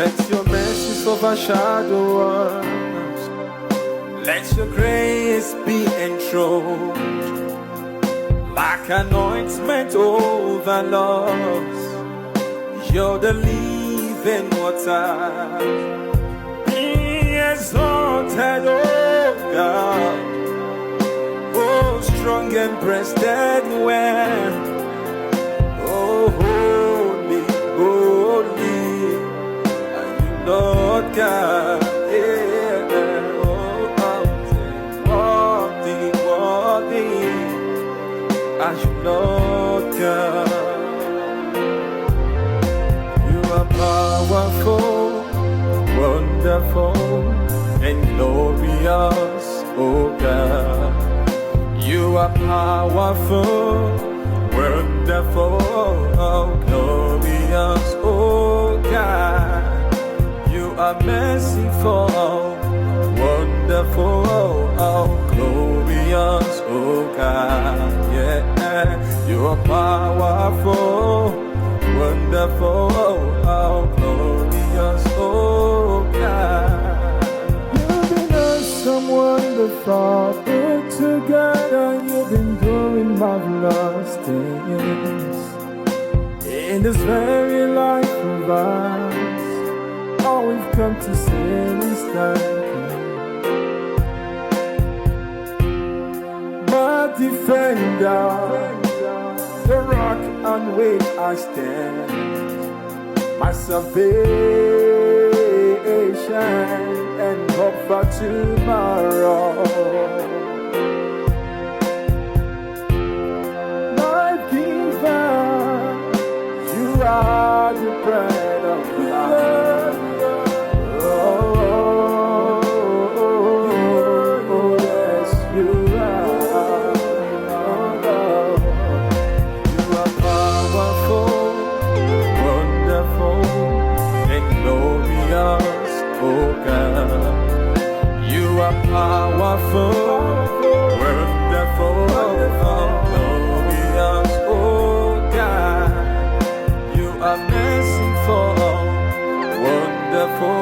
Let your mercies overshadow us. Let your grace be enthroned like an ointment over us. You're the living water. Be exalted, oh God. Oh, strong and breasted when. Oh, holy, holy. Lord God, yeah, oh, worthy, worthy, as you, Lord God. You are powerful, wonderful, and glorious, oh God. You are powerful, wonderful, oh, glorious, oh God. You are merciful, wonderful, oh, glorious, oh God, yeah. You are powerful, wonderful, oh, glorious, oh God. You've been awesome, wonderful, put together. You've been doing marvelous things in this very life of ours. All we've come to say is thank you. My defender, the rock on which I stand, my salvation and hope for tomorrow. Life giver, you are the bread of life. Oh God, you are powerful, wonderful, glorious, oh God. You are merciful, wonderful,